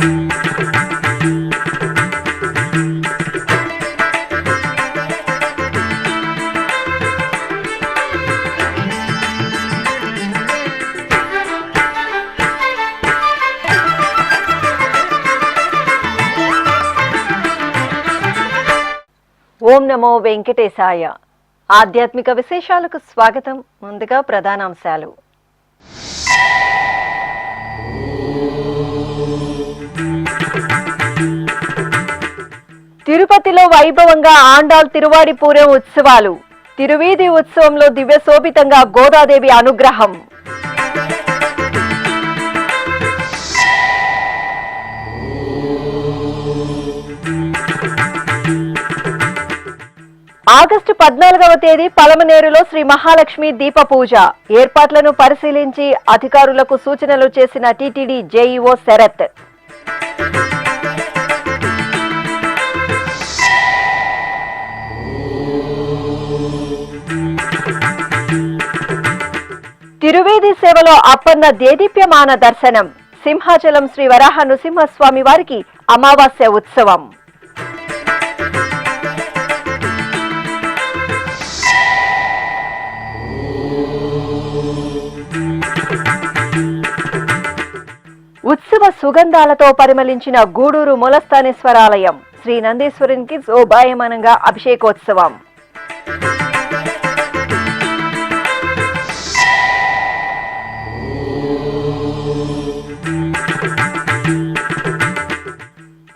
ఓం నమో వెంకటేశాయ. ఆధ్యాత్మిక విశేషాలకు స్వాగతం. ముందుగా ప్రధానాంశాలు. తిరుపతిలో వైభవంగా ఆండాల్ తిరువాడిపూరం ఉత్సవాలు. తిరువీధి ఉత్సవంలో దివ్యశోభితంగా గోదాదేవి అనుగ్రహం. ఆగస్టు 14వ తేదీ పలమనేరులో శ్రీ మహాలక్ష్మి దీప పూజ. ఏర్పాట్లను పరిశీలించి అధికారులకు సూచనలు చేసిన టీటీడీ జేఈఓ శరత్. తిరువేది సేవలో అప్పన్న దేదీప్యమాన దర్శనం. సింహాచలం శ్రీ వరాహ నృసింహస్వామి వారికి అమావాస్య ఉత్సవం. ఉత్సవ సుగంధాలతో పరిమళించిన గూడూరు మూలస్థానేశ్వరాలయం. శ్రీ నందీశ్వరునికి శోభాయమానంగా అభిషేకోత్సవం.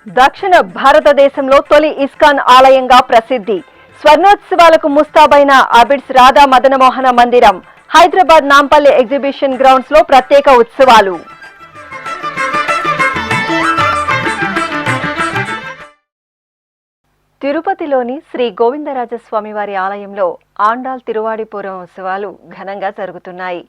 దక్షిణ భారతదేశంలో తొలి ఇస్కాన్ ఆలయంగా ప్రసిద్ధి. స్వర్ణోత్సవాలకు ముస్తాబైన అబిడ్స్ రాధా మదనమోహన మందిరం. హైదరాబాద్ నాంపల్లి ఎగ్జిబిషన్ గ్రౌండ్స్ లో ప్రత్యేక ఉత్సవాలు. తిరుపతిలోని శ్రీ గోవిందరాజస్వామి వారి ఆలయంలో ఆండాల్ తిరువాడిపూరం ఉత్సవాలు ఘనంగా జరుగుతున్నాయి.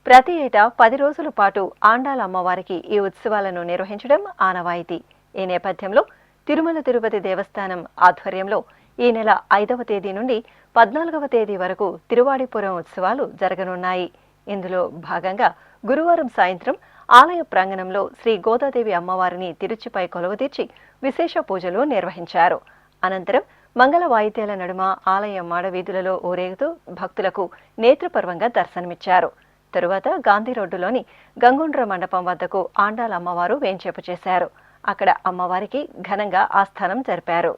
ప్రతి ఏటా 10 రోజుల పాటు ఆండాల్ అమ్మవారికి ఈ ఉత్సవాలను నిర్వహించడం ఆనవాయితీ. ఈ నేపథ్యంలో తిరుమల తిరుపతి దేవస్థానం ఆధ్వర్యంలో ఈ నెల 5వ తేదీ నుండి 14వ తేదీ వరకు తిరువాడిపూరం ఉత్సవాలు జరగనున్నాయి. ఇందులో భాగంగా గురువారం సాయంత్రం ఆలయ ప్రాంగణంలో శ్రీ గోదాదేవి అమ్మవారిని తిరుచిపై కొలువుదీర్చి విశేష పూజలు నిర్వహించారు. అనంతరం మంగళ వాయిద్యాల నడుమ ఆలయ మాడవీధులలో ఊరేగుతూ భక్తులకు నేత్రపర్వంగా దర్శనమిచ్చారు. తరువాత గాంధీ రోడ్డులోని గంగుండ్ర మండపం వద్దకు ఆండాల్ అమ్మవారు వేంచేపు చేశారు. అక్కడ అమ్మవారికి ఘనంగా ఆస్థానం జరిపారు.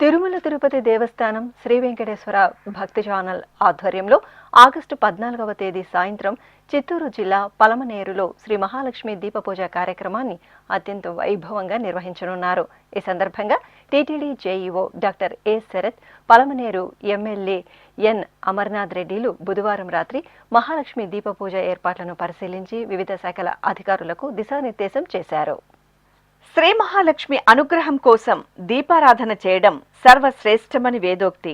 తిరుమల తిరుపతి దేవస్థానం శ్రీ వెంకటేశ్వర భక్తి ఛానల్ ఆధ్వర్యంలో ఆగస్టు 14వ తేదీ సాయంత్రం చిత్తూరు జిల్లా పలమనేరులో శ్రీ మహాలక్ష్మి దీపపూజ కార్యక్రమాన్ని అత్యంత వైభవంగా నిర్వహించనున్నారు. ఈ సందర్భంగా TTD JEO doctor A Sarath, Palamaner MLA N Amarnath రెడ్డిలు బుధవారం రాత్రి మహాలక్ష్మి దీపపూజ ఏర్పాట్లను పరిశీలించి వివిధ శాఖల అధికారులకు దిశానిర్దేశం చేశారు. శ్రీ మహాలక్ష్మి అనుగ్రహం కోసం దీపారాధన చేయడం సర్వశ్రేష్టమని వేదోక్తి.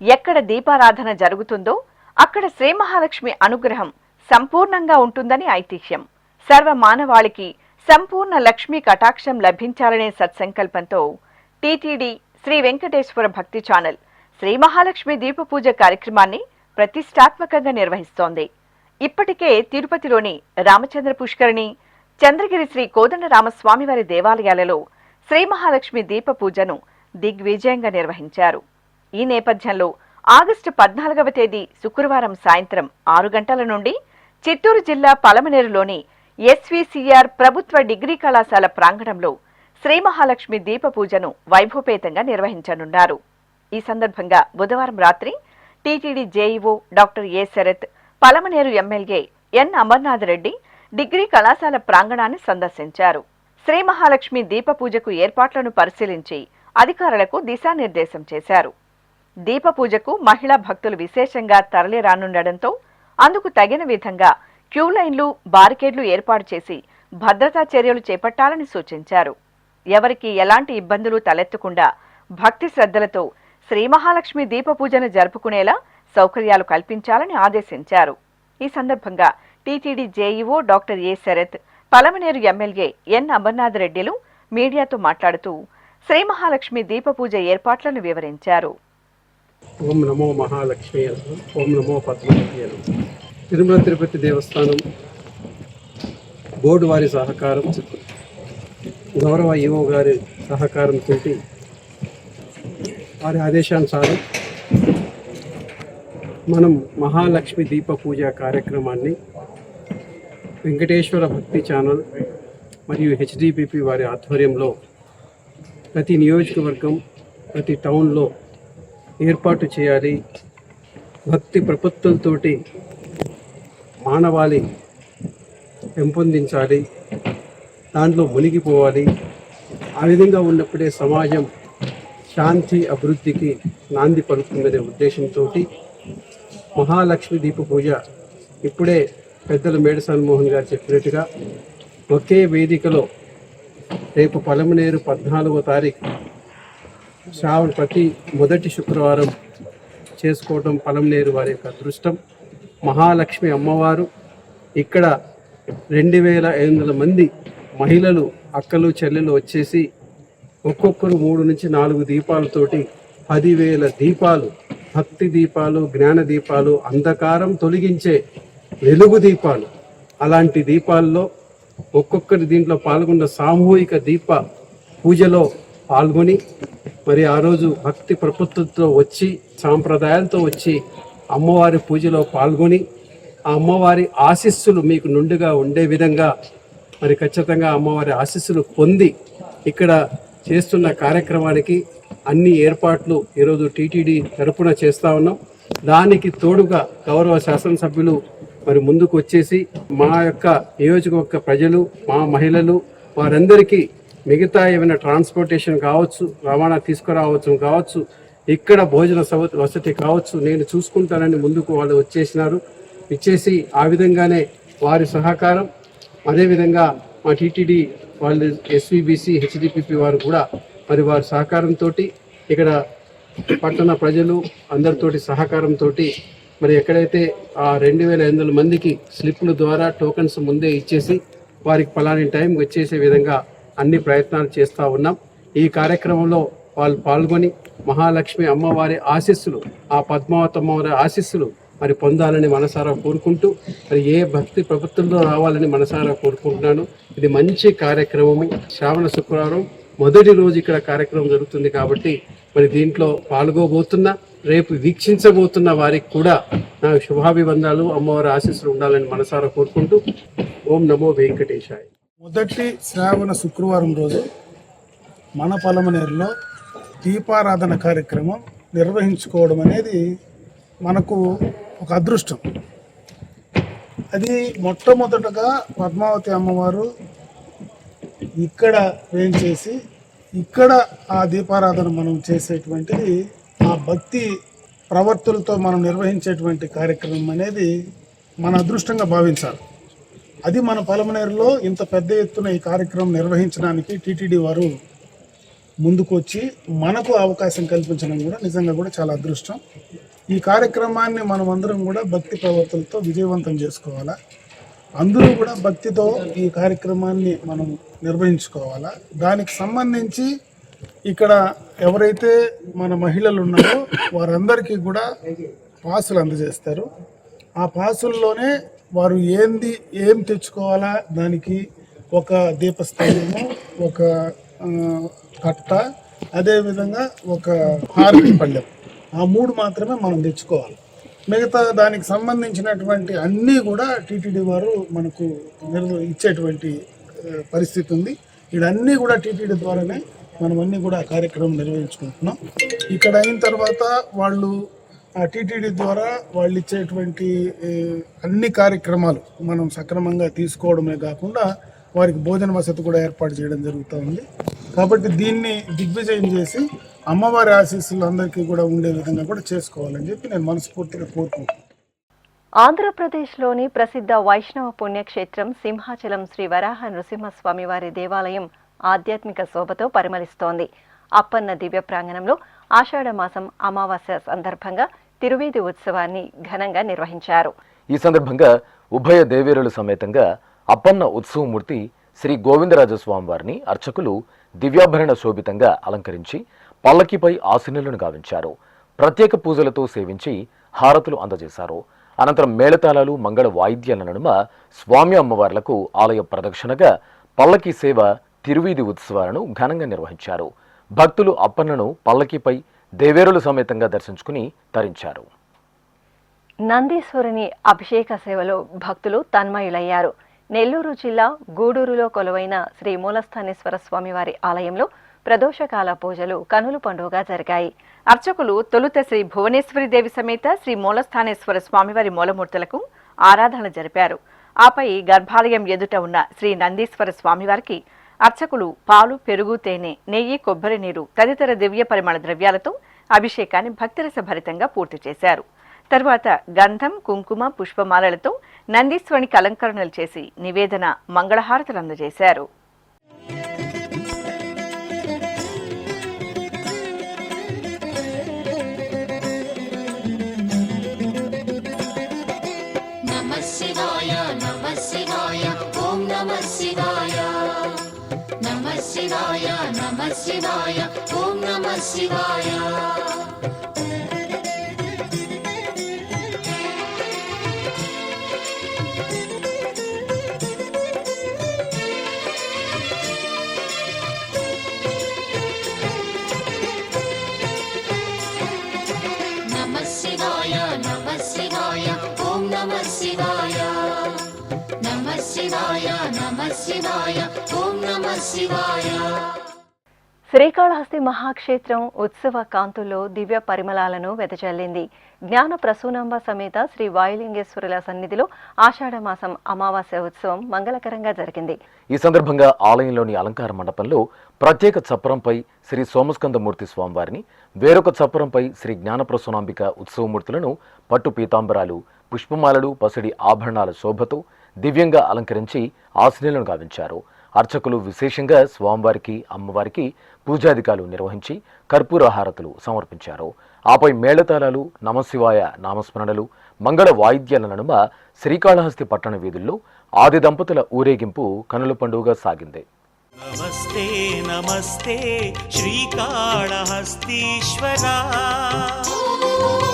ఎక్కడ దీపారాధన జరుగుతుందో అక్కడ శ్రీ మహాలక్ష్మి అనుగ్రహం సంపూర్ణంగా ఉంటుందని ఐతిహ్యం. సర్వ మానవాళికి సంపూర్ణ లక్ష్మీ కటాక్షం లభించాలనే సత్సంకల్పంతో టీటీడీ శ్రీ వెంకటేశ్వర భక్తి ఛానల్ శ్రీ మహాలక్ష్మి దీపపూజ కార్యక్రమాన్ని ప్రతిష్టాత్మకంగా నిర్వహిస్తోంది. ఇప్పటికే తిరుపతిలోని రామచంద్ర పుష్కరిణి, చంద్రగిరి శ్రీ కోదండరామస్వామివారి దేవాలయాలలో శ్రీ మహాలక్ష్మి దీప పూజను దిగ్విజయంగా నిర్వహించారు. ఈ నేపథ్యంలో ఆగస్టు 14వ తేదీ శుక్రవారం సాయంత్రం 6 గంటల నుండి చిత్తూరు జిల్లా పలమనేరులోని ఎస్వీసీఆర్ ప్రభుత్వ డిగ్రీ కళాశాల ప్రాంగణంలో శ్రీ మహాలక్ష్మి దీప పూజను వైభవపేతంగా నిర్వహించనున్నారు. ఈ సందర్భంగా బుధవారం రాత్రి TTD JEO doctor A Sarath, Palamaner MLA N Amarnath Reddy degree కళాశాల ప్రాంగణాన్ని సందర్శించారు. శ్రీ మహాలక్ష్మి దీప పూజకు ఏర్పాట్లను పరిశీలించి అధికారులకు దిశానిర్దేశం చేశారు. దీప పూజకు మహిళా భక్తులు విశేషంగా తరలి రానుండడంతో అందుకు తగిన విధంగా క్యూ లైన్లు, బారికేడ్లు ఏర్పాటు చేసి భద్రతా చర్యలు చేపట్టాలని సూచించారు. ఎవరికి ఎలాంటి ఇబ్బందులు తలెత్తకుండా భక్తి శ్రద్ధలతో శ్రీ మహాలక్ష్మి దీప పూజను జరుపుకునేలా సౌకర్యాలు కల్పించాలని ఆదేశించారు. ఈ సందర్భంగా TTD JEO doctor A Sarath, Palamaner MLA N Amarnath రెడ్డిలు మీడియాతో మాట్లాడుతూ శ్రీ మహాలక్ష్మి దీప పూజ ఏర్పాట్లను వివరించారు. ఓం నమో మహాలక్ష్మి, ఓం నమో పద్మావతి. తిరుమల తిరుపతి దేవస్థానం బోర్డు వారి సహకారం, గౌరవ ఈఓ గారి సహకారంతో వారి ఆదేశానుసారం మనం మహాలక్ష్మి దీప పూజ కార్యక్రమాన్ని వెంకటేశ్వర భక్తి ఛానల్ మరియు హెచ్డిపిపి వారి ఆధ్వర్యంలో ప్రతి నియోజకవర్గం, ప్రతి టౌన్లో ఏర్పాటు చేయాలి. భక్తి ప్రపత్తులతోటి మానవాళి పెంపొందించాలి, దాంట్లో మునిగిపోవాలి. ఆ విధంగా ఉన్నప్పుడే సమాజం శాంతి, అభివృద్ధికి నాంది పలుకుతుందనే ఉద్దేశంతో మహాలక్ష్మి దీప పూజ ఇప్పుడే పెద్దలు మేడసాని మోహన్ గారు చెప్పినట్టుగా ఒకే వేదికలో రేపు పలమనేరు 14వ తారీఖు శ్రావణ ప్రతి మొదటి శుక్రవారం చేసుకోవడం పలమనేరు వారి యొక్క అదృష్టం. మహాలక్ష్మి అమ్మవారు ఇక్కడ 2500 మంది మహిళలు, అక్కలు, చెల్లెలు వచ్చేసి ఒక్కొక్కరు 3 నుంచి 4 దీపాలతోటి 10,000 దీపాలు, భక్తి దీపాలు, జ్ఞాన దీపాలు, అంధకారం తొలగించే వెలుగు దీపాలు, అలాంటి దీపాల్లో ఒక్కొక్కరి దీంట్లో పాల్గొన్న సామూహిక దీప పూజలో పాల్గొని మరి ఆ రోజు భక్తి ప్రపత్తులతో వచ్చి, సాంప్రదాయాలతో వచ్చి అమ్మవారి పూజలో పాల్గొని ఆ అమ్మవారి ఆశీస్సులు మీకు నుండుగా ఉండే విధంగా మరి ఖచ్చితంగా అమ్మవారి ఆశీస్సులు పొంది ఇక్కడ చేస్తున్న కార్యక్రమానికి అన్ని ఏర్పాట్లు ఈరోజు టీటీడీ తరపున చేస్తూ ఉన్నాం. దానికి తోడుగా గౌరవ శాసనసభ్యులు మరి ముందుకు వచ్చేసి మా యొక్క నియోజకవర్గ ప్రజలు, మా మహిళలు, వారందరికీ మిగతా ఏమైనా ట్రాన్స్పోర్టేషన్ కావచ్చు, రవాణా తీసుకురావచ్చు కావచ్చు, ఇక్కడ భోజన వసతి కావచ్చు, నేను చూసుకుంటానని ముందుకు వాళ్ళు ఇచ్చేసి ఆ విధంగానే వారి సహకారం, అదేవిధంగా మా టీటీడీ వాళ్ళు ఎస్వీబీసీ, హెచ్డిపిపి వారు కూడా మరి వారి సహకారంతో ఇక్కడ పట్టణ ప్రజలు అందరితోటి సహకారంతో మరి ఎక్కడైతే ఆ 2500 మందికి స్లిప్ల ద్వారా టోకన్స్ ముందే ఇచ్చేసి వారికి పలాని టైంకి వచ్చేసే విధంగా అన్ని ప్రయత్నాలు చేస్తూ ఉన్నాం. ఈ కార్యక్రమంలో వాళ్ళు పాల్గొని మహాలక్ష్మి అమ్మవారి ఆశీస్సులు, ఆ పద్మావతి అమ్మవారి ఆశీస్సులు మరి పొందాలని మనసారా కోరుకుంటూ మరి ఏ భక్తి ప్రపత్తుల్లో రావాలని మనసారా కోరుకుంటున్నాను. ఇది మంచి కార్యక్రమము. శ్రావణ శుక్రవారం మొదటి రోజు ఇక్కడ కార్యక్రమం జరుగుతుంది కాబట్టి మరి దీంట్లో పాల్గొబోతున్న, రేపు వీక్షించబోతున్న వారికి కూడా నా శుభాభివందనాలు, అమ్మవారి ఆశీస్సులు ఉండాలని మనసారా కోరుకుంటూ ఓం నమో వెంకటేశాయ. మొదటి శ్రావణ శుక్రవారం రోజు మన పలమనేరులో దీపారాధన కార్యక్రమం నిర్వహించుకోవడం అనేది మనకు ఒక అదృష్టం. అది మొట్టమొదటగా పద్మావతి అమ్మవారు ఇక్కడ వేయించేసి ఇక్కడ ఆ దీపారాధన మనం చేసేటువంటిది, ఆ భక్తి ప్రవర్తులతో మనం నిర్వహించేటువంటి కార్యక్రమం అనేది మన అదృష్టంగా భావించాలి. అది మన పలమనేరులో ఇంత పెద్ద ఎత్తున ఈ కార్యక్రమం నిర్వహించడానికి టీటీడీ వారు ముందుకు వచ్చి మనకు అవకాశం కల్పించడం కూడా నిజంగా కూడా చాలా అదృష్టం. ఈ కార్యక్రమాన్ని మనం అందరం కూడా భక్తి ప్రవర్తనతో విజయవంతం చేసుకోవాలా. అందరూ కూడా భక్తితో ఈ కార్యక్రమాన్ని మనం నిర్వహించుకోవాలా. దానికి సంబంధించి ఇక్కడ ఎవరైతే మన మహిళలు ఉన్నారో వారందరికీ కూడా పాసులు అందజేస్తారు. ఆ పాసుల్లోనే వారు ఏం తెచ్చుకోవాలా, దానికి ఒక దీపస్తంభము, ఒక కట్ట, అదేవిధంగా ఒక హారతి పళ్ళెం, ఆ 3 మాత్రమే మనం తెచ్చుకోవాలి. మిగతా దానికి సంబంధించినటువంటి అన్నీ కూడా టీటీడీ వారు మనకు ఇచ్చేటువంటి పరిస్థితి ఉంది. ఇవన్నీ కూడా టీటీడీ ద్వారానే మనం అన్నీ కూడా కార్యక్రమం నిర్వహించుకుంటున్నాం. ఇక్కడ అయిన తర్వాత వాళ్ళు ఆ టీటీడీ ద్వారా వాళ్ళు ఇచ్చేటువంటి అన్ని కార్యక్రమాలు మనం సక్రమంగా తీసుకోవడమే కాకుండా వారికి భోజన వసతి కూడా ఏర్పాటు చేయడం జరుగుతూ ఉంది. కాబట్టి దీన్ని దిగ్విజయం చేసి అమ్మవారి ఆశీస్సులు అందరికీ కూడా ఉండే విధంగా కూడా చేసుకోవాలని చెప్పి నేను మనస్ఫూర్తిగా కోరుకుంటున్నాను. ఆంధ్రప్రదేశ్లోని ప్రసిద్ధ వైష్ణవ పుణ్యక్షేత్రం సింహాచలం శ్రీ వరాహ నృసింహస్వామి వారి దేవాలయం ఆధ్యాత్మిక శోభతో పరిమళిస్తోంది. అప్పన్న దివ్య ప్రాంగణంలో ఆషాఢమాసం అమావాస్య సందర్భంగా తిరువీధి ఉత్సవాన్ని ఘనంగా నిర్వహించారు. ఈ సందర్భంగా ఉభయ దేవేరుల సమేతంగా అప్పన్న ఉత్సవమూర్తి శ్రీ గోవిందరాజస్వామి వారిని అర్చకులు దివ్యాభరణ శోభితంగా అలంకరించి పల్లకిపై ఆశీనులను గావించారు. ప్రత్యేక పూజలతో సేవించి హారతులు అందజేశారు. అనంతరం మేళతాళాలు మంగళ వాయిద్యాల నడుమ స్వామి అమ్మవార్లకు ఆలయ ప్రదక్షిణగా పల్లకి సేవ తిరువీధి ఉత్సవాలను ఘనంగా నిర్వహించారు. భక్తులు అప్పన్నను పల్లకిపై దేవేరుల సమేతంగా దర్శించుకుని తరించారు. నందీశ్వరుని అభిషేక సేవలో భక్తులు తన్మయులయ్యారు. నెల్లూరు జిల్లా గూడూరులో కొలువైన శ్రీ మూలస్థానేశ్వర స్వామివారి ఆలయంలో ప్రదోషకాల పూజలు కనుల పండుగగా జరిగాయి. అర్చకులు తొలుత శ్రీ భువనేశ్వరి దేవి సమేత శ్రీ మూలస్థానేశ్వర స్వామివారి మూలమూర్తులకు ఆరాధన జరిపారు. ఆపై గర్భాలయం ఎదుట ఉన్న శ్రీ నందీశ్వర స్వామివారికి అర్చకులు పాలు, పెరుగు, తేనె, నెయ్యి, కొబ్బరి నీరు తదితర దివ్య పరిమళ ద్రవ్యాలతో అభిషేకాన్ని భక్తిరస భరితంగా పూర్తి చేశారు. తరువాత గంధం, కుంకుమ, పుష్పమాలలతో నందీశ్వరునికి అలంకరణలు చేసి నివేదన, మంగళహారతులు అందజేశారు. శివాయ నమః శివాయ ఓం నమః శివాయ. నమః శివాయ నమః శివాయ ఓం నమః శివాయ. నమః శివాయ నమః శివాయ ఓం నమః శివాయ. శ్రీకాళహస్తి మహాక్షేత్రం ఉత్సవ కాంతుల్లో దివ్య పరిమళాలను వెదజల్లింది. జ్ఞాన ప్రసూనాంబ సమేత శ్రీ వాయులింగేశ్వరుల సన్నిధిలో ఆషాఢమాసం అమావాస్య ఉత్సవం మంగళకరంగా జరిగింది. ఈ సందర్భంగా ఆలయంలోని అలంకార మండపంలో ప్రత్యేక చప్పరంపై శ్రీ సోమస్కందమూర్తి స్వామివారిని, వేరొక చప్పరంపై శ్రీ జ్ఞానప్రసూనాంబిక ఉత్సవమూర్తులను పట్టు పీతాంబరాలు, పుష్పమాలలు, పసిడి ఆభరణాల శోభతో దివ్యంగా అలంకరించి ఆశీనులను గావించారు. అర్చకులు విశేషంగా స్వామివారికి, అమ్మవారికి పూజాధికాలు నిర్వహించి కర్పూర హారతులు సమర్పించారు. ఆపై మేళతాళాలు, నమశివాయ నామస్మరణలు, మంగళ వాయిద్యాల నడుమ శ్రీకాళహస్తి పట్టణ వీధుల్లో ఆది దంపతుల ఊరేగింపు కనుల పండుగగా సాగింది. నమస్తే నమస్తే శ్రీకాళహస్తీశ్వరా,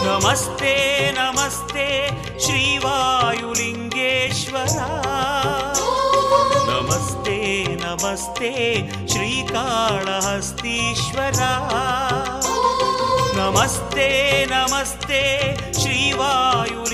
నమస్తే నమస్తే శ్రీవాయులింగేశ్వరా, నమస్తే నమస్తే శ్రీకాళహస్తీశ్వరా, నమస్తే నమస్తే శ్రీవాయులింగేశ్వరా.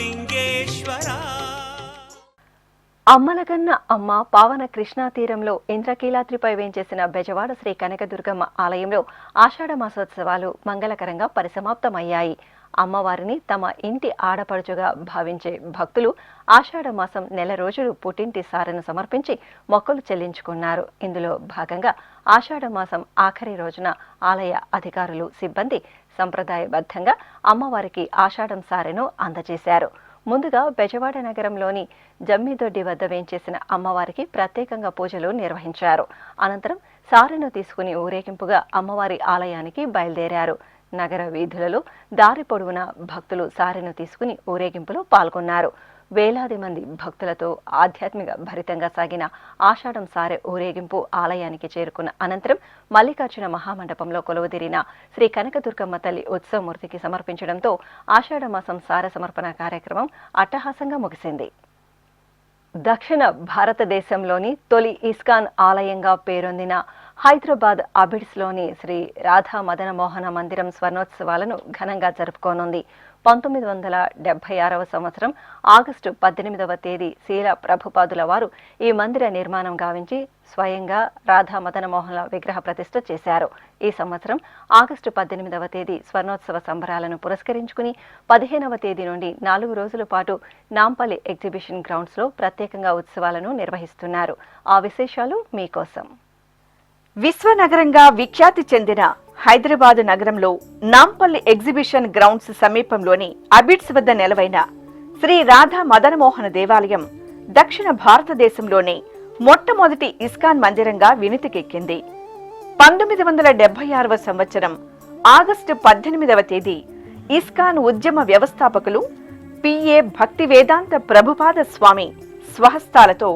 అమ్మలగన్న అమ్మ పావన కృష్ణా తీరంలో ఇంద్రకీలాద్రిపై వేంచేసిన బెజవాడ శ్రీ కనకదుర్గమ్మ ఆలయంలో ఆషాఢ మాసోత్సవాలు మంగళకరంగా పరిసమాప్తమయ్యాయి. అమ్మవారిని తమ ఇంటి ఆడపడుచుగా భావించే భక్తులు ఆషాఢ మాసం నెల రోజులు పుట్టింటి సారెను సమర్పించి మొక్కులు చెల్లించుకున్నారు. ఇందులో భాగంగా ఆషాఢ మాసం ఆఖరి రోజున ఆలయ అధికారులు, సిబ్బంది సంప్రదాయబద్ధంగా అమ్మవారికి ఆషాఢం సారెను అందజేశారు. ముందుగా బెజవాడ నగరంలోని జమ్మిదొడ్డి వద్ద వేంచేసిన అమ్మవారికి ప్రత్యేకంగా పూజలు నిర్వహించారు. అనంతరం సారెను తీసుకుని ఊరేగింపుగా అమ్మవారి ఆలయానికి బయలుదేరారు. నగర వీధులలో దారి పొడవునా భక్తులు సారెను తీసుకుని ఊరేగింపులో పాల్గొన్నారు. వేలాది మంది భక్తులతో ఆధ్యాత్మిక భరితంగా సాగిన ఆషాఢం సారె ఊరేగింపు ఆలయానికి చేరుకున్న అనంతరం మల్లికార్జున మహామండపంలో కొలువుదీరిన శ్రీ కనకదుర్గమ్మ తల్లి ఉత్సవమూర్తికి సమర్పించడంతో ఆషాఢమాసం సారె సమర్పణ కార్యక్రమం అట్టహాసంగా ముగిసింది. దక్షిణ భారతదేశంలోని తొలి ఇస్కాన్ ఆలయంగా పేరొందిన హైదరాబాద్ అబిడ్స్లోని శ్రీ రాధా మదన మోహన మందిరం స్వర్ణోత్సవాలను ఘనంగా జరుపుకోనుంది. 1976వ సంవత్సరం ఆగస్టు 18వ తేదీ శీల ప్రభుపాదుల వారు ఈ మందిర నిర్మాణం గావించి స్వయంగా రాధా మదన మోహన్ల విగ్రహ ప్రతిష్ఠ చేశారు. ఈ సంవత్సరం ఆగస్టు 18వ తేదీ స్వర్ణోత్సవ సంబరాలను పురస్కరించుకుని 15వ తేదీ నుండి 4 రోజుల పాటు నాంపల్లి ఎగ్జిబిషన్ గ్రౌండ్స్లో ప్రత్యేకంగా ఉత్సవాలను నిర్వహిస్తున్నారు. ఆ విశేషాలు మీకోసం. విశ్వనగరంగా విఖ్యాతి చెందిన హైదరాబాదు నగరంలో నాంపల్లి ఎగ్జిబిషన్ గ్రౌండ్స్ సమీపంలోని అబిడ్స్ వద్ద నెలవైన శ్రీ రాధా మదనమోహన దేవాలయం దక్షిణ భారతదేశంలోనే మొట్టమొదటి ఇస్కాన్ మందిరంగా వినుతికెక్కింది. 1976వ సంవత్సరం ఆగస్టు 18వ తేదీ ఇస్కాన్ ఉద్యమ వ్యవస్థాపకులు పిఏ భక్తివేదాంత ప్రభుపాద స్వామి స్వహస్తాలతో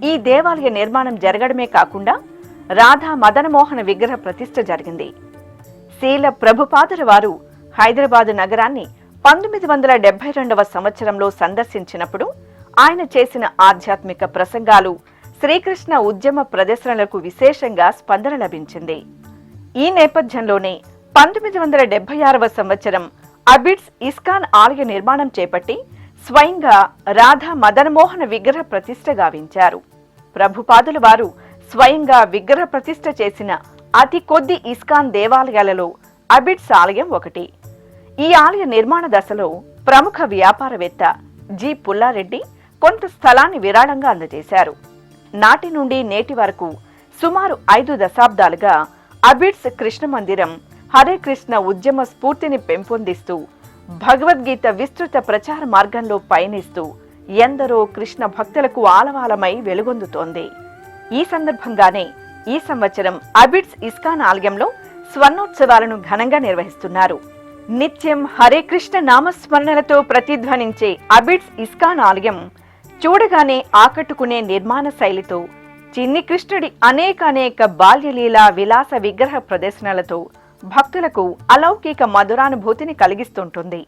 ఈ దేవాలయ నిర్మాణం జరగడమే కాకుండా రాధా మదనమోహన విగ్రహ ప్రతిష్ఠ జరిగింది. శీల ప్రభుపాదుల వారు హైదరాబాదు నగరాన్ని 1972వ సంవత్సరంలో సందర్శించినప్పుడు ఆయన చేసిన ఆధ్యాత్మిక ప్రసంగాలు శ్రీకృష్ణ ఉద్యమ ప్రదర్శనలకు విశేషంగా స్పందన లభించింది. ఈ నేపథ్యంలోనే 1976వ సంవత్సరం అబిడ్స్ ఇస్కాన్ ఆలయ నిర్మాణం చేపట్టి స్వయంగా రాధా మదనమోహన విగ్రహ ప్రతిష్ఠ గావించారు. ప్రభుపాదుల వారు స్వయంగా విగ్రహ ప్రతిష్ఠ చేసిన అతి కొద్ది ఇస్కాన్ దేవాలయాలలో అబిడ్స్ ఆలయం ఒకటి. ఈ ఆలయ నిర్మాణ దశలో ప్రముఖ వ్యాపారవేత్త జి పుల్లారెడ్డి కొంత స్థలాన్ని విరాళంగా అందజేశారు. నాటి నుండి నేటి వరకు సుమారు 5 దశాబ్దాలుగా అబిడ్స్ కృష్ణ మందిరం హరే కృష్ణ ఉద్యమ స్ఫూర్తిని పెంపొందిస్తూ భగవద్గీత విస్తృత ప్రచార మార్గంలో పయనిస్తూ ఎందరో కృష్ణ భక్తులకు ఆలవాలమై వెలుగొందుతోంది. ఈ సందర్భంగానే ఈ సంవత్సరం అబిడ్స్ ఇస్కాన్ ఆలయంలో స్వర్ణోత్సవాలను ఘనంగా నిర్వహిస్తున్నారు. నిత్యం హరే కృష్ణ నామస్మరణలతో ప్రతిధ్వనించే అబిడ్స్ ఇస్కాన్ ఆలయం చూడగానే ఆకట్టుకునే నిర్మాణ శైలితో చిన్ని కృష్ణుడి అనేక బాల్యలీలా విలాస విగ్రహ ప్రదర్శనలతో భక్తులకు అలౌకిక మధురానుభూతిని కలిగిస్తుంటుంది.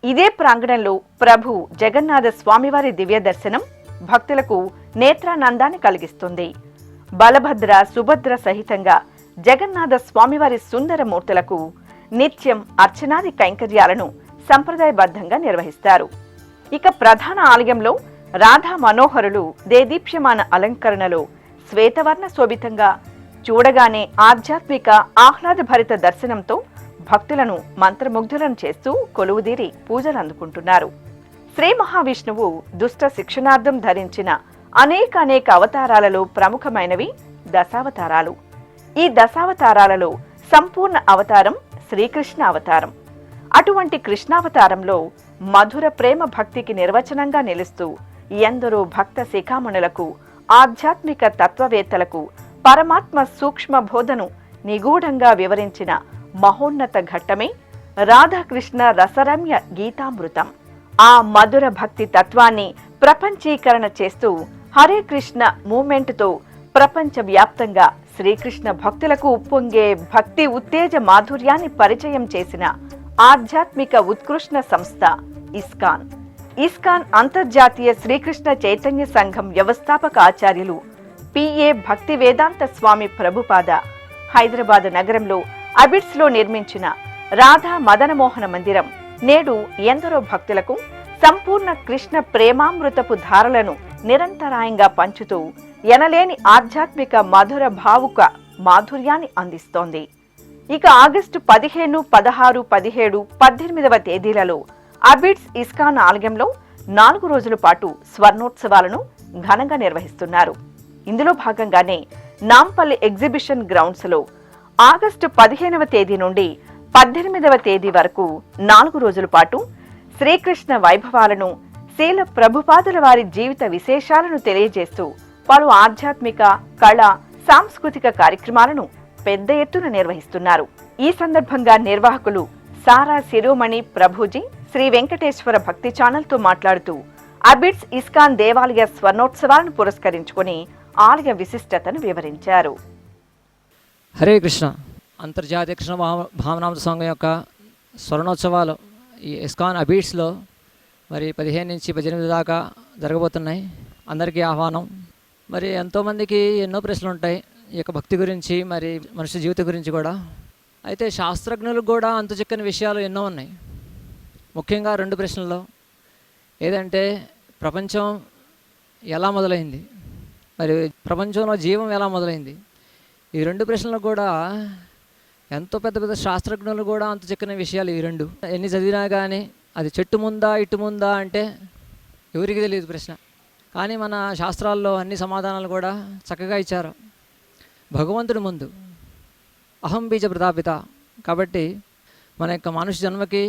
ఇదే ప్రాంగణంలో ప్రభు జగన్నాథ స్వామివారి దివ్య దర్శనం భక్తులకు నేత్రానందాన్ని కలిగిస్తుంది. బలభద్ర సుభద్ర సహితంగా జగన్నాథ స్వామివారి సుందర మూర్తులకు నిత్యం అర్చనాది కైంకర్యాలను సంప్రదాయబద్ధంగా నిర్వహిస్తారు. ఇక ప్రధాన ఆలయంలో రాధా మనోహరులు దేదీప్యమాన అలంకరణలో శ్వేతవర్ణ శోభితంగా చూడగానే ఆధ్యాత్మిక ఆహ్లాదభరిత దర్శనంతో భక్తులను మంత్రముగ్ధులను చేస్తూ కొలువుదీరి పూజలు అందుకుంటున్నారు. శ్రీ మహావిష్ణువు దుష్ట శిక్షణార్థం ధరించిన అనేక అవతారాలలో ప్రముఖమైనవి దశావతారాలు. ఈ దశావతారాలలో సంపూర్ణ అవతారం శ్రీకృష్ణ అవతారం. అటువంటి కృష్ణావతారంలో మధుర ప్రేమ భక్తికి నిర్వచనంగా నిలుస్తూ ఎందరో భక్త శిఖామణులకు ఆధ్యాత్మిక తత్వవేత్తలకు పరమాత్మ సూక్ష్మ బోధను నిగూఢంగా వివరించిన మహోన్నత ఘట్టమే రాధాకృష్ణ రసరమ్య గీతామృతం. ఆ మధుర భక్తి తత్వాన్ని ప్రపంచీకరణ చేస్తూ హరే కృష్ణ మూవ్మెంట్తో ప్రపంచవ్యాప్తంగా శ్రీకృష్ణ భక్తులకు ఉప్పొంగే భక్తి ఉత్తేజ మాధుర్యాన్ని పరిచయం చేసిన ఆధ్యాత్మిక ఉత్కృష్ణ సంస్థ ఇస్కాన్. ఇస్కాన్ అంతర్జాతీయ శ్రీకృష్ణ చైతన్య సంఘం వ్యవస్థాపక ఆచార్యులు పిఏ భక్తి వేదాంత స్వామి ప్రభుపాద హైదరాబాద్ నగరంలో అబిడ్స్ లో నిర్మించిన రాధా మదనమోహన మందిరం నేడు ఎందరో భక్తులకు సంపూర్ణ కృష్ణ ప్రేమామృతపు ధారలను నిరంతరాయంగా పంచుతూ ఎనలేని ఆధ్యాత్మిక మధుర భావుక మాధుర్యాన్ని అందిస్తోంది. ఇక ఆగస్టు 15, 16, 17, 18వ తేదీలలో అబిడ్స్ ఇస్కాన్ ఆలయంలో 4 రోజుల పాటు స్వర్ణోత్సవాలను ఘనంగా నిర్వహిస్తున్నారు. ఇందులో భాగంగానే నాంపల్లి ఎగ్జిబిషన్ గ్రౌండ్స్ లో ఆగస్టు 15వ తేదీ నుండి 18వ తేదీ వరకు 4 రోజుల పాటు శ్రీకృష్ణ వైభవాలను, శీల ప్రభుపాదుల వారి జీవిత విశేషాలను తెలియజేస్తూ పలు ఆధ్యాత్మిక, కళ, సాంస్కృతిక కార్యక్రమాలను పెద్ద ఎత్తున నిర్వహిస్తున్నారు. ఈ సందర్భంగా నిర్వాహకులు సారా శిరోమణి ప్రభుజీ శ్రీ వెంకటేశ్వర భక్తి ఛానల్ తో మాట్లాడుతూ అబిడ్స్ ఇస్కాన్ దేవాలయ స్వర్ణోత్సవాలను పురస్కరించుకుని ఆలయ విశిష్టతను వివరించారు. హరే కృష్ణ. అంతర్జాతీయ కృష్ణ భావనామృత సంఘం యొక్క స్వర్ణోత్సవాలు ఈ ఇస్కాన్ అబిడ్స్లో మరి 15 నుంచి 18 దాకా జరగబోతున్నాయి. అందరికీ ఆహ్వానం. మరి ఎంతోమందికి ఎన్నో ప్రశ్నలు ఉంటాయి ఈ యొక్క భక్తి గురించి, మరి మనిషి జీవితం గురించి కూడా. అయితే శాస్త్రజ్ఞులకు కూడా అంతు చిక్కని విషయాలు ఎన్నో ఉన్నాయి. ముఖ్యంగా 2 ప్రశ్నల్లో ఏదంటే ప్రపంచం ఎలా మొదలైంది, మరి ప్రపంచంలో జీవం ఎలా మొదలైంది. ఈ 2 ప్రశ్నలకు కూడా ఎంతో పెద్ద పెద్ద శాస్త్రజ్ఞులు కూడా అంతు చిక్కని విషయాలు ఈ 2. ఎన్ని చదివినా కానీ అది చెట్టు ముందా ఇటు ముందా అంటే ఎవరికి తెలియదు ప్రశ్న. కానీ మన శాస్త్రాల్లో అన్ని సమాధానాలు కూడా చక్కగా ఇచ్చారు. భగవంతుడి ముందు అహం బీజ ప్రతాపిత. కాబట్టి మన యొక్క మనుష్య జన్మకి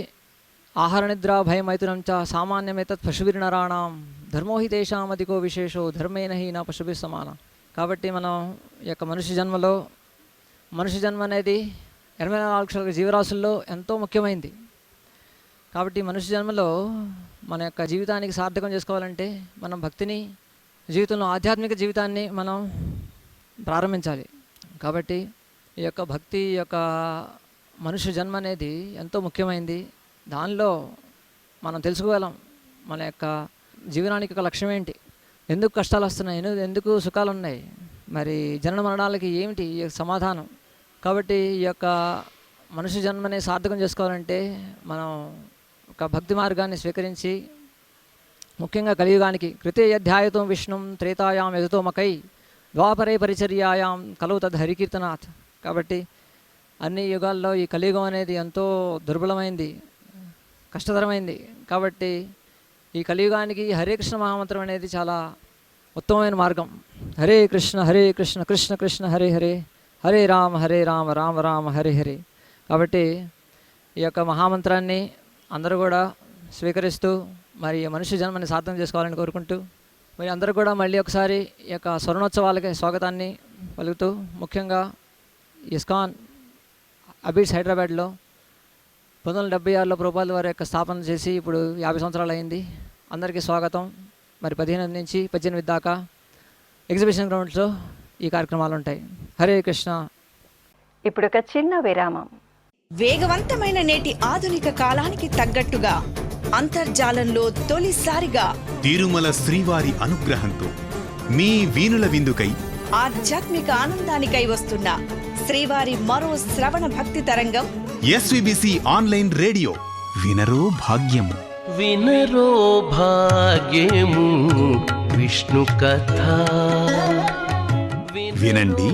ఆహార నిద్ర భయం మైథునం చ సామాన్యమేతత్ పశుభిర్నరాణం ధర్మోహి తేషాం అధికో విశేషో ధర్మేణ హీన పశుభిర్ సమానం. కాబట్టి మనం ఈ యొక్క మనుష్య జన్మ అనేది 84 లక్షల జీవరాశుల్లో ఎంతో ముఖ్యమైనది. కాబట్టి మనుష్య జన్మలో మన యొక్క జీవితానికి సార్థకం చేసుకోవాలంటే మనం భక్తిని జీవితంలో ఆధ్యాత్మిక జీవితాన్ని మనం ప్రారంభించాలి. కాబట్టి ఈ యొక్క భక్తి యొక్క మనుష్య జన్మ అనేది ఎంతో ముఖ్యమైనది. దానిలో మనం తెలుసుకోగలం మన యొక్క జీవనానికి ఒక లక్ష్యం ఏంటి, ఎందుకు కష్టాలు వస్తున్నాయి, ఎందుకు సుఖాలు ఉన్నాయి, మరి జనన మరణాలకి ఏమిటి ఈ సమాధానం. కాబట్టి ఈ యొక్క మనుష్య జన్మని సార్థకం చేసుకోవాలంటే మనం ఒక భక్తి మార్గాన్ని స్వీకరించి, ముఖ్యంగా కలియుగానికి కృతే అధ్యాయతం విష్ణుం త్రేతాయాం యజతో మకై ద్వాపరే పరిచర్యాయాం కలవు తద్ హరికీర్తనాథ్. కాబట్టి అన్ని యుగాల్లో ఈ కలియుగం అనేది ఎంతో దుర్బలమైంది, కష్టతరమైంది. కాబట్టి ఈ కలియుగానికి హరే కృష్ణ మహామంత్రం అనేది చాలా ఉత్తమమైన మార్గం. హరే కృష్ణ కృష్ణ కృష్ణ హరే హరే, హరే రామ రామ రామ హరే హరే. కాబట్టి ఈ యొక్క మహామంత్రాన్ని అందరూ కూడా స్వీకరిస్తూ మరి మనుష్య జన్మని సార్థం చేసుకోవాలని కోరుకుంటూ, మరి అందరూ కూడా మళ్ళీ ఒకసారి ఈ యొక్క స్వర్ణోత్సవాలకి స్వాగతాన్ని పలుకుతూ, ముఖ్యంగా ఇస్కాన్ అబిడ్స్ హైదరాబాద్లో 1976లో ప్రభుపాదుల వారి యొక్క స్థాపన చేసి ఇప్పుడు 50 సంవత్సరాలు అయింది. అందరికీ స్వాగతం. మరి 15 నుంచి 18 దాకా ఎగ్జిబిషన్ గ్రౌండ్స్లో ఈ కార్యక్రమాలు ఉంటాయి. హరే కృష్ణ. ఇప్పుడు ఒక చిన్న విరామం. వేగవంతమైన నేటి ఆధునిక కాలానికి తగ్గట్టుగా అంతర్జాలంలో తొలిసారిగా తిరుమల శ్రీవారి అనుగ్రహంతో మీ వీణుల విందుకై ఆధ్యాత్మిక ఆనందానికై వస్తున్న శ్రీవారి మరో శ్రవణ భక్తి తరంగం ఎస్విబిసి ఆన్లైన్ రేడియో. వినరో భాగ్యము, వినరో భాగ్యము విష్ణు కథ. వినండి,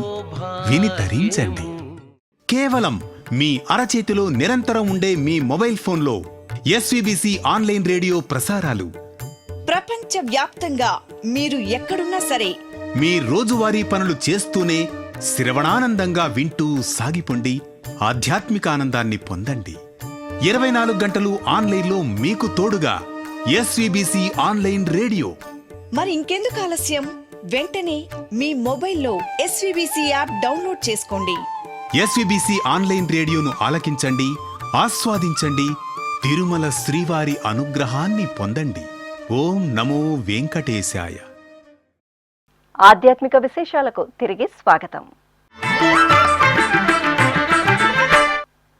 విని తరించండి. కేవలం మీ అరచేతిలో నిరంతరం ఉండే మీ మొబైల్ ఫోన్లో ఎస్విబిసి ఆన్లైన్ రేడియో ప్రసారాలు ప్రపంచ వ్యాప్తంగా మీరు ఎక్కడున్నా సరే మీ రోజువారీ పనులు చేస్తూనే శ్రవణానందంగా వింటూ సాగిపోండి. ఆధ్యాత్మిక ఆనందాన్ని పొందండి. 24 గంటలు ఆన్లైన్లో మీకు తోడుగా ఎస్విబిసి ఆన్లైన్ రేడియో. మరి ఇంకెందుకు ఆలస్యం? వెంటనే మీ మొబైల్లో ఎస్విబిసి యాప్ డౌన్లోడ్ చేసుకోండి. ఎస్విబిసి ఆన్లైన్ రేడియోను ఆలకించండి, ఆస్వాదించండి. తిరుమల శ్రీవారి అనుగ్రహాన్ని పొందండి. ఓం నమో వెంకటేశాయ. ఆధ్యాత్మిక విశేషాలకు తిరిగి స్వాగతం.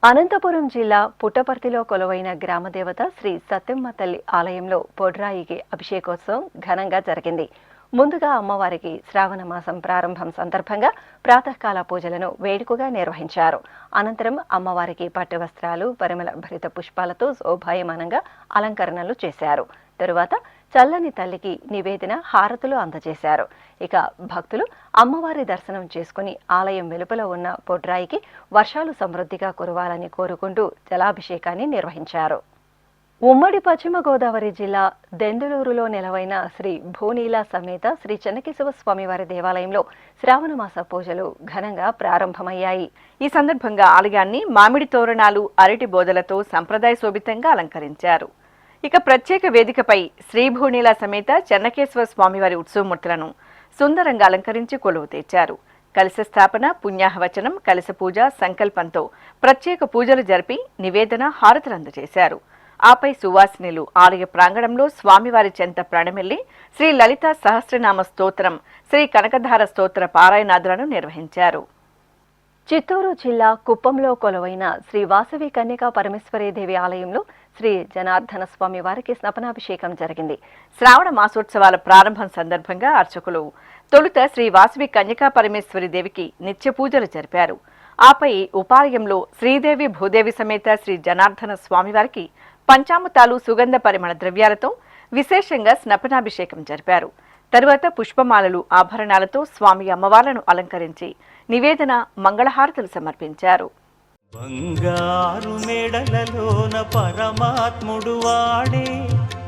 అనంతపురం జిల్లా పుట్టపర్తిలో కొలువైన గ్రామదేవత శ్రీ సత్యమ్మ తల్లి ఆలయంలో పొడ్రాయికి అభిషేకోత్సవం ఘనంగా జరిగింది. ముందుగా అమ్మవారికి శ్రావణ మాసం ప్రారంభం సందర్భంగా ప్రాతకాల పూజలను వేడుకగా నిర్వహించారు. అనంతరం అమ్మవారికి పట్టు వస్త్రాలు, పరిమళ భరిత పుష్పాలతో శోభాయమానంగా అలంకరణలు చేశారు. తరువాత చల్లని తల్లికి నివేదన, హారతులు అందజేశారు. ఇక భక్తులు అమ్మవారి దర్శనం చేసుకుని ఆలయం వెలుపల ఉన్న పొడ్రాయికి వర్షాలు సమృద్ధిగా కురవాలని కోరుకుంటూ జలాభిషేకాన్ని నిర్వహించారు. ఉమ్మడి పశ్చిమ గోదావరి జిల్లా దెందులూరులో నెలవైన శ్రీ భూనీల సమేత శ్రీ చెన్నకేశవ స్వామివారి దేవాలయంలో శ్రావణమాస పూజలు ఘనంగా ప్రారంభమయ్యాయి. ఈ సందర్భంగా ఆలయాన్ని మామిడి తోరణాలు, అరటి బోదలతో సంప్రదాయ శోభితంగా అలంకరించారు. ఇక ప్రత్యేక వేదికపై శ్రీ భూనీల సమేత చెన్నకేశవ స్వామివారి ఉత్సవమూర్తులను సుందరంగా అలంకరించి కొలువు తెచ్చారు. కలశ స్థాపన, పుణ్యాహవచనం, కలశ పూజ సంకల్పంతో ప్రత్యేక పూజలు జరిపి నివేదన, హారతులు అందజేశారు. ఆపై సువాసినులు ఆలయ ప్రాంగణంలో స్వామివారి చెంత ప్రణమిల్లి శ్రీ లలిత సహస్రనామ స్తోత్రం, శ్రీ కనకధార స్తోత్ర పారాయణాదులను నిర్వహించారు. చిత్తూరు జిల్లా కుప్పంలో కొలువైన శ్రీ వాసవి కన్యకా పరమేశ్వరీదేవి ఆలయంలో శ్రీ జనార్దన స్వామి వారికి స్నపనాభిషేకం జరిగింది. శ్రావణ మాసోత్సవాల ప్రారంభం సందర్భంగా అర్చకులు తొలుత శ్రీ వాసవి కన్యకా పరమేశ్వరి దేవికి నిత్య పూజలు జరిపారు. ఆపై ఉపాలయంలో శ్రీదేవి భూదేవి సమేత శ్రీ జనార్దన స్వామివారికి పంచామృతాలు, సుగంధ పరిమళ ద్రవ్యాలతో విశేషంగా స్నపనాభిషేకం జరిపారు. తరువాత పుష్పమాలలు, ఆభరణాలతో స్వామి అమ్మవార్లను అలంకరించి నివేదన, మంగళహారతులు సమర్పించారు. బంగారు మెడలలోన పరమాత్ముడు వాడే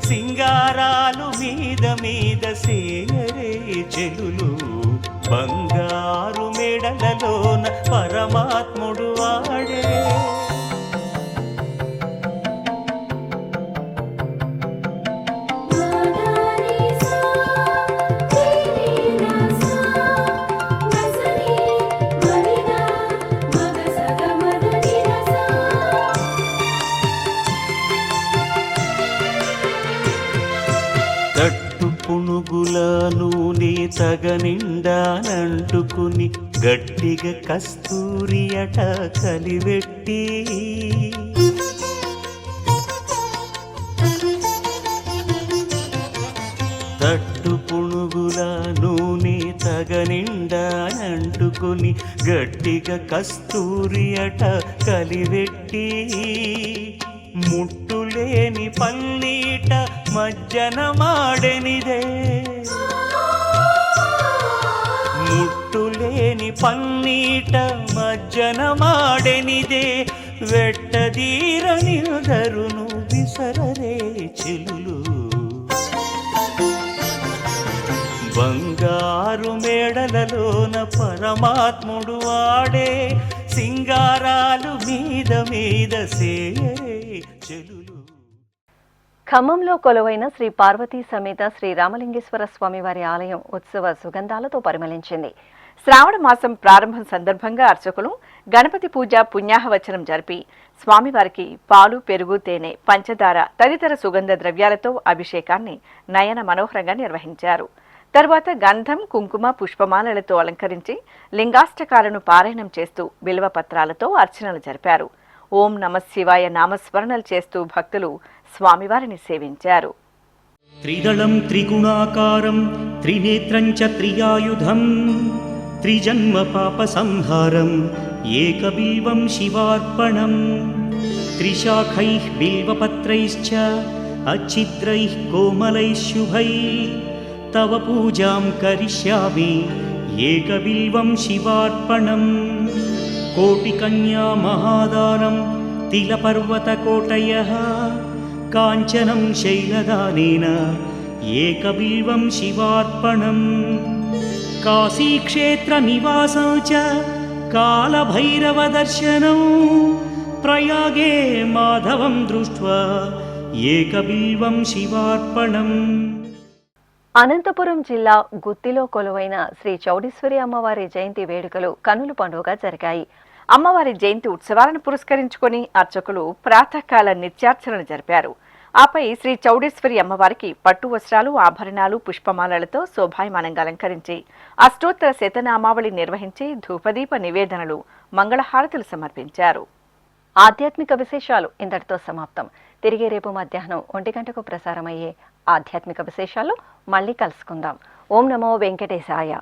సింగారాలు మీద మీద సేయరే చెలులు. బంగారు మెడలలోన పరమాత్ముడు వాడే పునుగుల నూనె తగనిండానంటుకుని గట్టిగా కస్తూరి అట కలివెట్టి తట్టు పునుగుల నూనె తగనిండానంటుకుని గట్టిగా కస్తూరి అట కలివెట్టి ముట్టులేని పల్లీట మజ్జన మాడెనిదే. ముట్టులేని పల్లీట మజ్జన మాడెనిదే. వెట్టదీరని ధరును విసరరే చెలులు. బంగారు మేడలలోన పరమాత్ముడు వాడే సింగారాలు మీద మీద సేయరే చెలులు. ఖమ్మంలో కొలువైన శ్రీ పార్వతీ సమేత శ్రీ రామలింగేశ్వర స్వామివారి ఆలయం ఉత్సవ సుగంధాలతో పరిమళించింది. శ్రావణ మాసం ప్రారంభం సందర్భంగా అర్చకులు గణపతి పూజ, పుణ్యాహవచనం జరిపి స్వామివారికి పాలు, పెరుగు, తేనె, పంచదార తదితర సుగంధ ద్రవ్యాలతో అభిషేకాన్ని నయన మనోహరంగా నిర్వహించారు. తరువాత గంధం, కుంకుమ, పుష్పమాలలతో అలంకరించి లింగాష్టకాలను పారాయణం చేస్తూ బిల్వపత్రాలతో అర్చనలు జరిపారు. ఓం నమః శివాయ నామస్మరణలు చేస్తూ భక్తులు స్వామివారిని సేవించారు. త్రిదళం త్రిగుణాకారం త్రినేత్రం చ త్రియాయుధం త్రిజన్మ పాప సంహారం ఏకబిల్వం శివార్పణం త్రిశాఖైః బిల్వపత్రైశ్చ అచ్ఛిద్రైః కోమలైః శుభైః తవ పూజాం కరిష్యామి ఏకబిల్వం శివార్పణం కోటికన్యా మహాదానం తిలపర్వతకోటయః కాంచనం శైలదానేన ఏకబిల్వం శివార్పణం కాశీక్షేత్ర నివాసం చ కాలభైరవదర్శనం ప్రయాగే మాధవం దృష్ట్వా ఏకబిల్వం శివార్పణం. అనంతపురం జిల్లా గుత్తిలో కొలువైన శ్రీ చౌడేశ్వరి అమ్మవారి జయంతి వేడుకలు కన్నుల పండుగ జరిగాయి. అమ్మవారి జయంతి ఉత్సవాలను పురస్కరించుకొని అర్చకులు ప్రాతకాల నిత్యార్చనలు జరిపారు. ఆపై శ్రీ చౌడేశ్వరి అమ్మవారికి పట్టు వస్త్రాలు, ఆభరణాలు, పుష్పమాలలతో శోభాయమానంగా అలంకరించి అష్టోత్తర శతనామావళి నిర్వహించి ధూపదీప నివేదనలు, మంగళహారతులు సమర్పించారు. ఆధ్యాత్మిక విశేషాలు ఇంతటితో సమాప్తం. తిరిగి రేపు మధ్యాహ్నం 1 గంటకు ప్రసారమయ్యే ఆధ్యాత్మిక విశేషాలు మళ్ళీ కలుసుకుందాం. ఓం నమో వెంకటేశాయ.